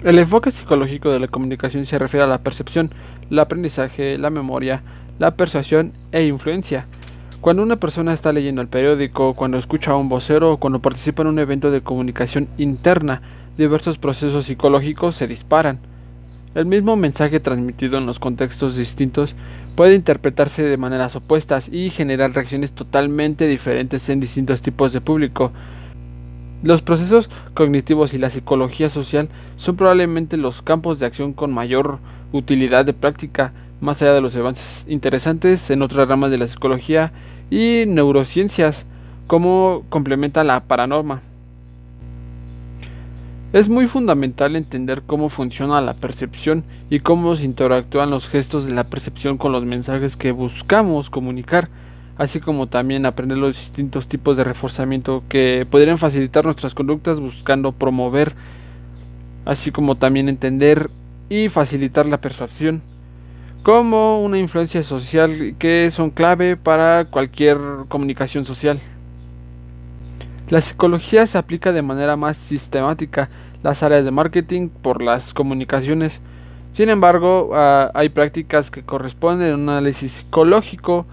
El enfoque psicológico de la comunicación se refiere a la percepción, el aprendizaje, la memoria, la persuasión e influencia. Cuando una persona está leyendo el periódico, cuando escucha a un vocero o cuando participa en un evento de comunicación interna, diversos procesos psicológicos se disparan. El mismo mensaje transmitido en los contextos distintos puede interpretarse de maneras opuestas y generar reacciones totalmente diferentes en distintos tipos de público. Los procesos cognitivos y la psicología social son probablemente los campos de acción con mayor utilidad de práctica, más allá de los avances interesantes en otras ramas de la psicología y neurociencias, como complementa la paranorma. Es muy fundamental entender cómo funciona la percepción y cómo se interactúan los gestos de la percepción con los mensajes que buscamos comunicar, así como también aprender los distintos tipos de reforzamiento que podrían facilitar nuestras conductas buscando promover, así como también entender y facilitar la persuasión, como una influencia social que son clave para cualquier comunicación social. La psicología se aplica de manera más sistemática las áreas de marketing por las comunicaciones. Sin embargo, hay prácticas que corresponden a un análisis psicológico,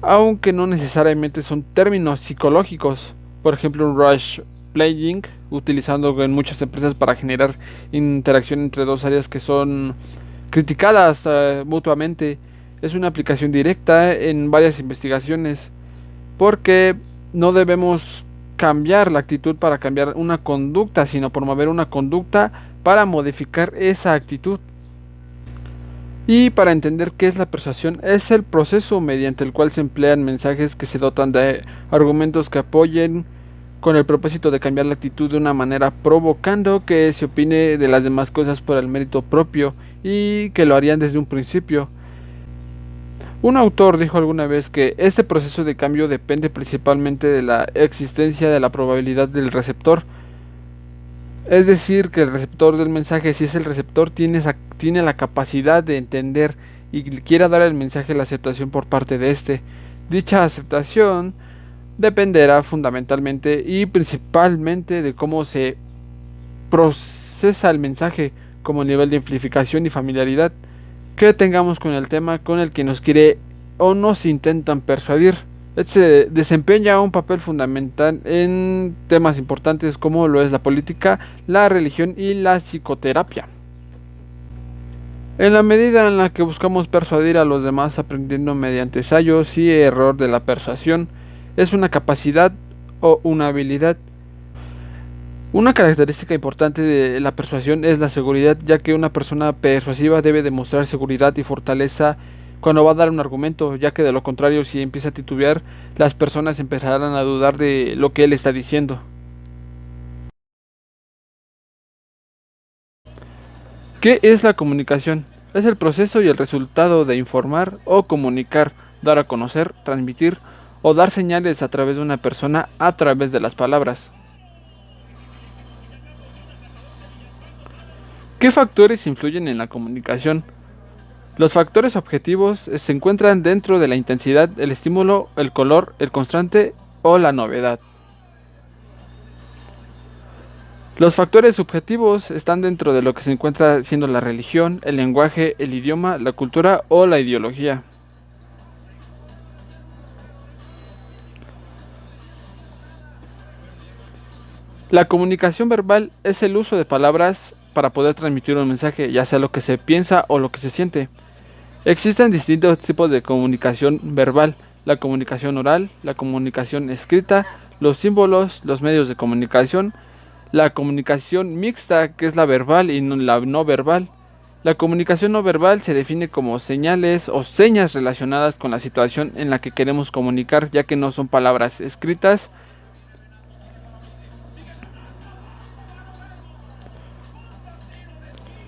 aunque no necesariamente son términos psicológicos. Por ejemplo, un rush playing, utilizando en muchas empresas para generar interacción entre dos áreas que son criticadas mutuamente, es una aplicación directa en varias investigaciones, porque no debemos cambiar la actitud para cambiar una conducta, sino promover una conducta para modificar esa actitud. Y para entender qué es la persuasión, es el proceso mediante el cual se emplean mensajes que se dotan de argumentos que apoyen con el propósito de cambiar la actitud de una manera provocando que se opine de las demás cosas por el mérito propio y que lo harían desde un principio. Un autor dijo alguna vez que este proceso de cambio depende principalmente de la existencia de la probabilidad del receptor. Es decir, que el receptor del mensaje, si es el receptor, tiene la capacidad de entender y quiera dar el mensaje la aceptación por parte de este. Dicha aceptación dependerá fundamentalmente y principalmente de cómo se procesa el mensaje, como nivel de amplificación y familiaridad que tengamos con el tema con el que nos quiere o nos intentan persuadir. Se desempeña un papel fundamental en temas importantes como lo es la política, la religión y la psicoterapia. En la medida en la que buscamos persuadir a los demás aprendiendo mediante ensayos y error de la persuasión, es una capacidad o una habilidad. Una característica importante de la persuasión es la seguridad, ya que una persona persuasiva debe demostrar seguridad y fortaleza cuando va a dar un argumento, ya que de lo contrario, si empieza a titubear, las personas empezarán a dudar de lo que él está diciendo. ¿Qué es la comunicación? Es el proceso y el resultado de informar o comunicar, dar a conocer, transmitir o dar señales a través de una persona a través de las palabras. ¿Qué factores influyen en la comunicación? Los factores objetivos se encuentran dentro de la intensidad, el estímulo, el color, el constante o la novedad. Los factores subjetivos están dentro de lo que se encuentra siendo la religión, el lenguaje, el idioma, la cultura o la ideología. La comunicación verbal es el uso de palabras para poder transmitir un mensaje, ya sea lo que se piensa o lo que se siente. Existen distintos tipos de comunicación verbal: la comunicación oral, la comunicación escrita, los símbolos, los medios de comunicación, la comunicación mixta, que es la verbal y la no verbal. La comunicación no verbal se define como señales o señas relacionadas con la situación en la que queremos comunicar, ya que no son palabras escritas.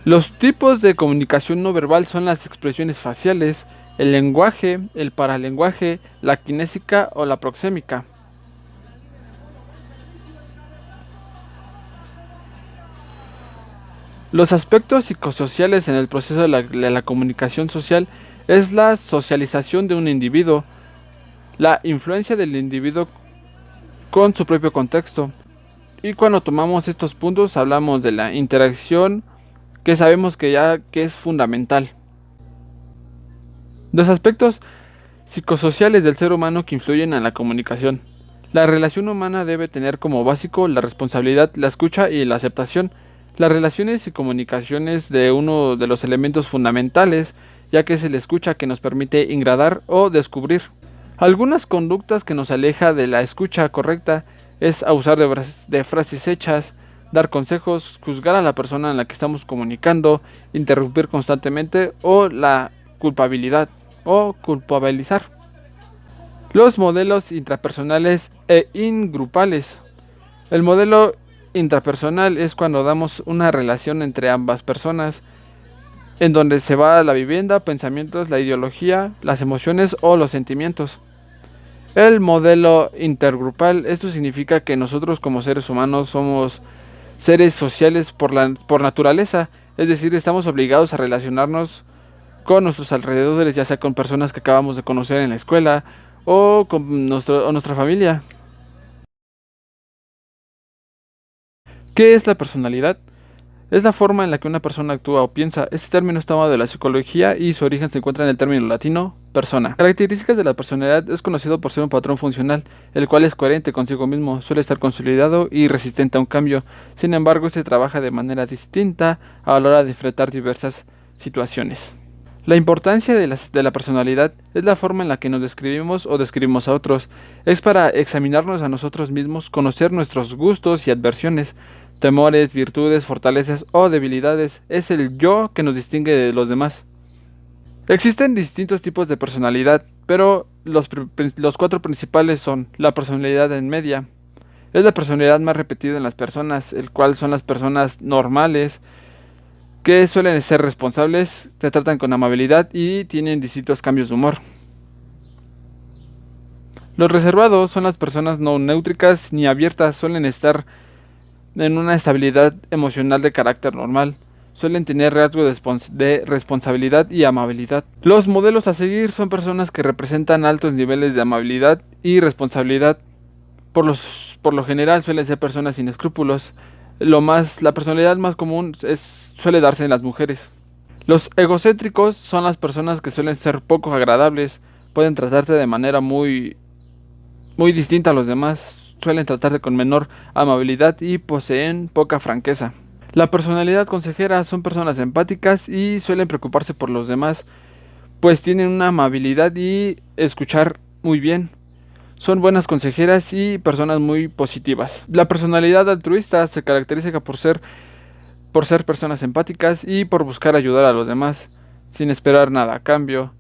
Los tipos de comunicación no verbal son las expresiones faciales, el lenguaje, el paralenguaje, la kinésica o la proxémica. Los aspectos psicosociales en el proceso de la comunicación social es la socialización de un individuo, la influencia del individuo con su propio contexto, Y cuando tomamos estos puntos hablamos de la interacción, que sabemos que es fundamental. Dos aspectos psicosociales del ser humano que influyen en la comunicación. La relación humana debe tener como básico la responsabilidad, la escucha y la aceptación. Las relaciones y comunicaciones de uno de los elementos fundamentales, ya que es el escucha que nos permite ingradar o descubrir. Algunas conductas que nos aleja de la escucha correcta es abusar de frases hechas, dar consejos, juzgar a la persona en la que estamos comunicando, interrumpir constantemente o la culpabilidad o culpabilizar. Los modelos intrapersonales e ingrupales. El modelo intrapersonal es cuando damos una relación entre ambas personas, en donde se va la vivienda, pensamientos, la ideología, las emociones o los sentimientos. El modelo intergrupal, esto significa que nosotros como seres humanos somos seres sociales por naturaleza, es decir, estamos obligados a relacionarnos con nuestros alrededores, ya sea con personas que acabamos de conocer en la escuela o con nuestra familia. ¿Qué es la personalidad? Es la forma en la que una persona actúa o piensa. Este término es tomado de la psicología y su origen se encuentra en el término latino persona. Características de la personalidad: es conocido por ser un patrón funcional, el cual es coherente consigo mismo, suele estar consolidado y resistente a un cambio. Sin embargo, se trabaja de manera distinta a la hora de enfrentar diversas situaciones. La importancia de la personalidad es la forma en la que nos describimos o describimos a otros. Es para examinarnos a nosotros mismos, conocer nuestros gustos y adversiones, temores, virtudes, fortalezas o debilidades. Es el yo que nos distingue de los demás. Existen distintos tipos de personalidad, pero los cuatro principales son: la personalidad en media. Es la personalidad más repetida en las personas, el cual son las personas normales, que suelen ser responsables, te tratan con amabilidad y tienen distintos cambios de humor. Los reservados son las personas no neutras ni abiertas, suelen estar en una estabilidad emocional de carácter normal, suelen tener rasgos de responsabilidad y amabilidad. Los modelos a seguir son personas que representan altos niveles de amabilidad y responsabilidad. Por lo general suelen ser personas sin escrúpulos. La personalidad más común suele darse en las mujeres. Los egocéntricos son las personas que suelen ser poco agradables, pueden tratarte de manera muy distinta a los demás, suelen tratarte con menor amabilidad y poseen poca franqueza. La personalidad consejera son personas empáticas y suelen preocuparse por los demás, pues tienen una amabilidad y escuchar muy bien. Son buenas consejeras y personas muy positivas. La personalidad altruista se caracteriza por ser personas empáticas y por buscar ayudar a los demás, sin esperar nada a cambio.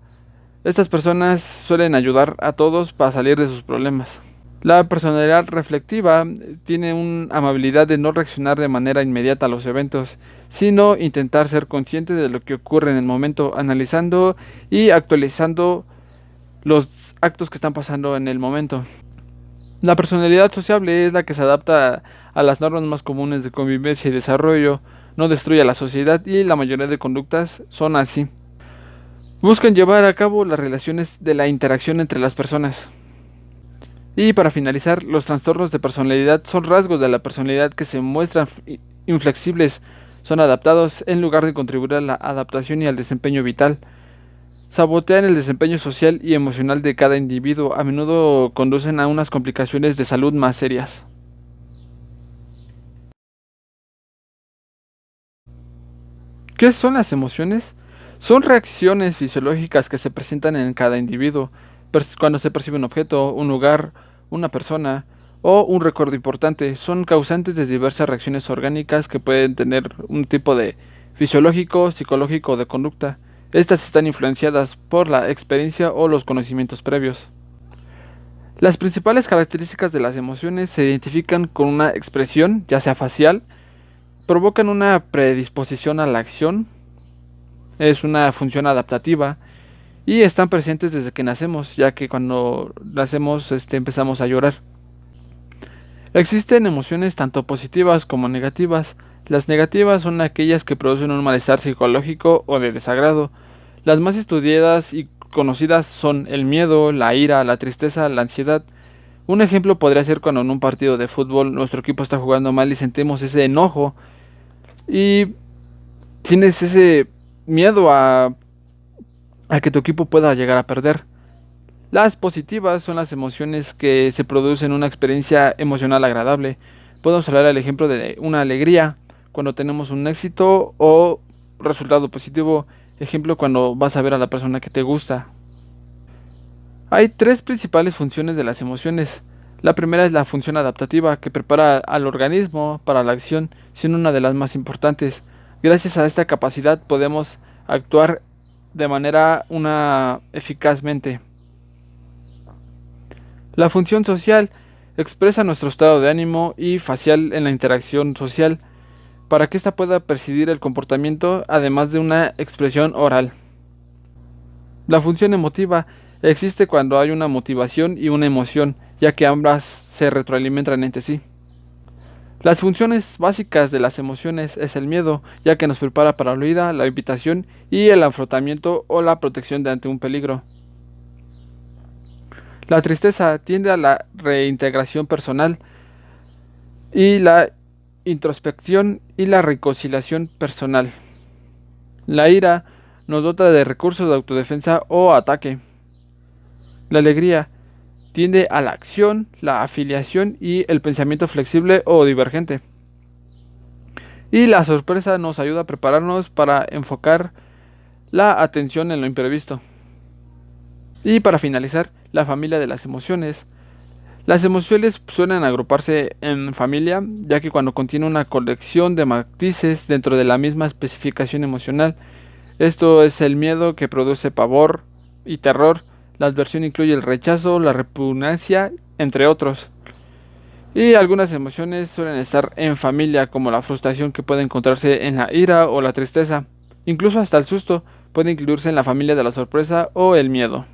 Estas personas suelen ayudar a todos para salir de sus problemas. La personalidad reflectiva tiene una amabilidad de no reaccionar de manera inmediata a los eventos, sino intentar ser consciente de lo que ocurre en el momento, analizando y actualizando los actos que están pasando en el momento. La personalidad sociable es la que se adapta a las normas más comunes de convivencia y desarrollo, no destruye a la sociedad y la mayoría de conductas son así. Buscan llevar a cabo las relaciones de la interacción entre las personas. Y para finalizar, los trastornos de personalidad son rasgos de la personalidad que se muestran inflexibles, son adaptados en lugar de contribuir a la adaptación y al desempeño vital. Sabotean el desempeño social y emocional de cada individuo, a menudo conducen a unas complicaciones de salud más serias. ¿Qué son las emociones? Son reacciones fisiológicas que se presentan en cada individuo cuando se percibe un objeto, un lugar, una persona o un recuerdo importante. Son causantes de diversas reacciones orgánicas que pueden tener un tipo de fisiológico, psicológico o de conducta. Estas están influenciadas por la experiencia o los conocimientos previos. Las principales características de las emociones se identifican con una expresión, ya sea facial, provocan una predisposición a la acción, es una función adaptativa y están presentes desde que nacemos, ya que cuando nacemos empezamos a llorar. Existen emociones tanto positivas como negativas. Las negativas son aquellas que producen un malestar psicológico o de desagrado. Las más estudiadas y conocidas son el miedo, la ira, la tristeza, la ansiedad. Un ejemplo podría ser cuando en un partido de fútbol nuestro equipo está jugando mal y sentimos ese enojo y tienes ese miedo a que tu equipo pueda llegar a perder. Las positivas son las emociones que se producen una experiencia emocional agradable. Podemos hablar del ejemplo de una alegría cuando tenemos un éxito o resultado positivo, ejemplo cuando vas a ver a la persona que te gusta. Hay tres principales funciones de las emociones. La primera es la función adaptativa, que prepara al organismo para la acción, siendo una de las más importantes. Gracias a esta capacidad podemos actuar de manera eficazmente. La función social expresa nuestro estado de ánimo y facial en la interacción social, para que ésta pueda presidir el comportamiento, además de una expresión oral. La función emotiva existe cuando hay una motivación y una emoción, ya que ambas se retroalimentan entre sí. Las funciones básicas de las emociones es el miedo, ya que nos prepara para la huida, la evitación y el afrontamiento o la protección de ante un peligro. La tristeza tiende a la reintegración personal y la introspección y la reconciliación personal. La ira nos dota de recursos de autodefensa o ataque. La alegría tiende a la acción, la afiliación y el pensamiento flexible o divergente. Y la sorpresa nos ayuda a prepararnos para enfocar la atención en lo imprevisto. Y para finalizar, la familia de las emociones. Las emociones suelen agruparse en familia, ya que cuando contiene una colección de matices dentro de la misma especificación emocional, esto es el miedo, que produce pavor y terror. La adversión incluye el rechazo, la repugnancia, entre otros. Y algunas emociones suelen estar en familia, como la frustración, que puede encontrarse en la ira o la tristeza. Incluso hasta el susto puede incluirse en la familia de la sorpresa o el miedo.